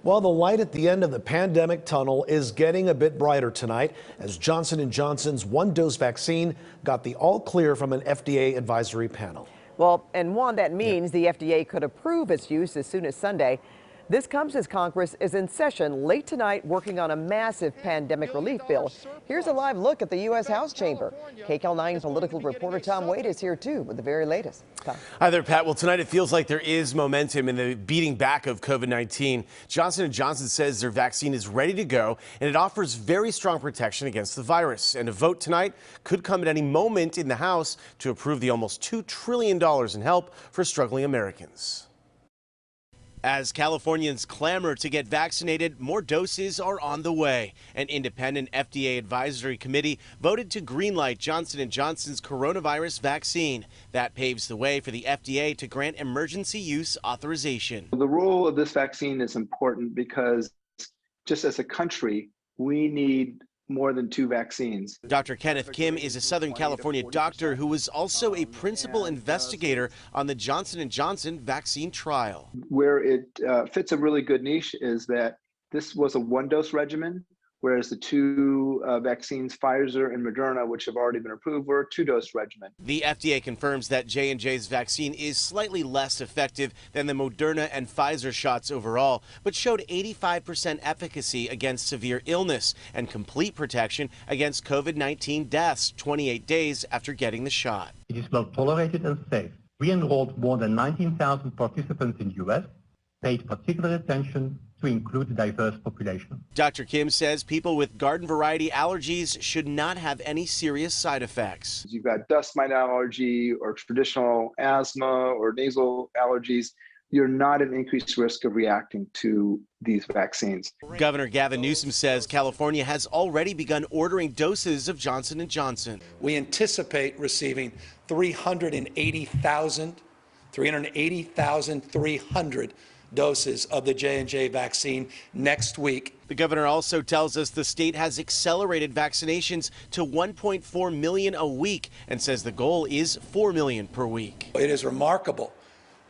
Well, the light at the end of the pandemic tunnel is getting a bit brighter tonight as Johnson & Johnson's one-dose vaccine got the all clear from an FDA advisory panel. Well, and Juan, that means the FDA could approve its use as soon as Sunday. This comes as Congress is in session late tonight working on a massive pandemic relief bill. Here's a live look at the U.S. House chamber. KCAL 9 political reporter Tom Wade is here, too, with the very latest. Tom. Hi there, Pat. Well, tonight it feels like there is momentum in the beating back of COVID-19. Johnson & Johnson says their vaccine is ready to go, and it offers very strong protection against the virus. And a vote tonight could come at any moment in the House to approve the almost $2 trillion in help for struggling Americans. As Californians clamor to get vaccinated, more doses are on the way. An independent FDA advisory committee voted to greenlight Johnson & Johnson's coronavirus vaccine. That paves the way for the FDA to grant emergency use authorization. The role of this vaccine is important because just as a country, we need more than 2 vaccines. Dr. Kenneth Kim is a Southern California doctor who was also a principal investigator on the Johnson & Johnson vaccine trial. Where it fits a really good niche is that this was a one-dose regimen, whereas the 2 vaccines, Pfizer and Moderna, which have already been approved, were a 2-dose regimen. The FDA confirms that J&J's vaccine is slightly less effective than the Moderna and Pfizer shots overall, but showed 85% efficacy against severe illness and complete protection against COVID-19 deaths 28 days after getting the shot. It is well tolerated and safe. We enrolled more than 19,000 participants in the U.S., paid particular attention to include a diverse population. Dr. Kim says people with garden variety allergies should not have any serious side effects. You've got dust mite allergy or traditional asthma or nasal allergies. You're not at increased risk of reacting to these vaccines. Governor Gavin Newsom says California has already begun ordering doses of Johnson & Johnson. We anticipate receiving 380,300 doses of the J&J vaccine next week. The governor also tells us the state has accelerated vaccinations to 1.4 million a week and says the goal is 4 million per week. It is remarkable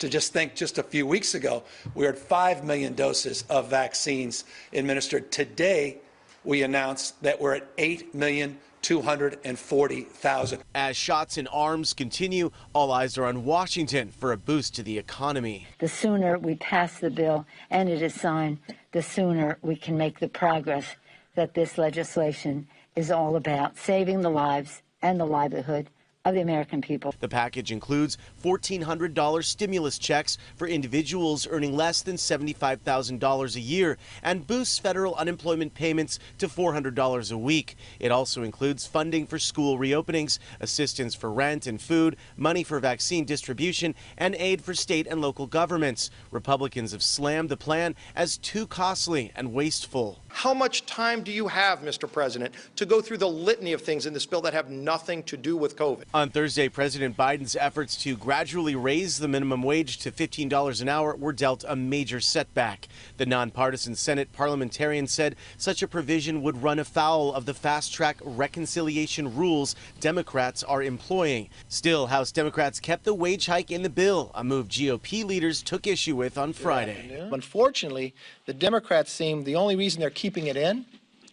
to just think just a few weeks ago, we were at 5 million doses of vaccines administered. Today, we announced that we're at 8,240,000. As shots in arms continue, all eyes are on Washington for a boost to the economy. The sooner we pass the bill and it is signed, the sooner we can make the progress that this legislation is all about, saving the lives and the livelihood of the American people. The package includes $1,400 stimulus checks for individuals earning less than $75,000 a year and boosts federal unemployment payments to $400 a week. It also includes funding for school reopenings, assistance for rent and food, money for vaccine distribution, and aid for state and local governments. Republicans have slammed the plan as too costly and wasteful. How much time do you have, Mr. President, to go through the litany of things in this bill that have nothing to do with COVID? On Thursday, President Biden's efforts to gradually raise the minimum wage to $15 an hour were dealt a major setback. The nonpartisan Senate parliamentarian said such a provision would run afoul of the fast-track reconciliation rules Democrats are employing. Still, House Democrats kept the wage hike in the bill, a move GOP leaders took issue with on Friday. Unfortunately, the Democrats seem the only reason they're keeping it in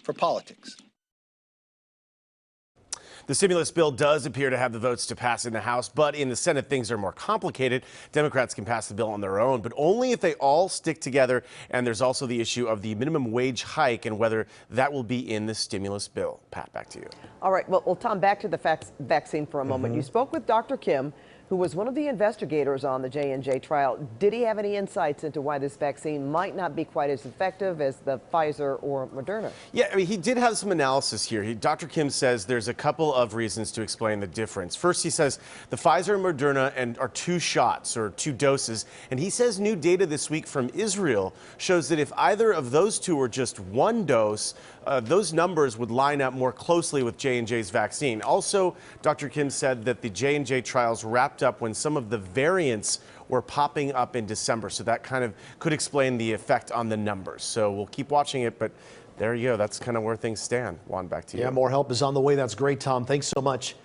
for politics. The stimulus bill does appear to have the votes to pass in the House, but in the Senate, things are more complicated. Democrats can pass the bill on their own, but only if they all stick together. And there's also the issue of the minimum wage hike and whether that will be in the stimulus bill. Pat, back to you. All right. Well, Tom, back to the vaccine for a moment. You spoke with Dr. Kim, who was one of the investigators on the J&J trial. Did he have any insights into why this vaccine might not be quite as effective as the Pfizer or Moderna? Yeah, I mean, he did have some analysis here. Dr. Kim says there's a couple of reasons to explain the difference. First, he says the Pfizer and Moderna are 2 shots or 2 doses. And he says new data this week from Israel shows that if either of those 2 were just 1 dose, those numbers would line up more closely with J&J's vaccine. Also, Dr. Kim said that the J&J trials wrapped up when some of the variants were popping up in December. So that kind of could explain the effect on the numbers. So we'll keep watching it, but there you go. That's kind of where things stand. Juan, back to you. Yeah, more help is on the way. That's great, Tom. Thanks so much.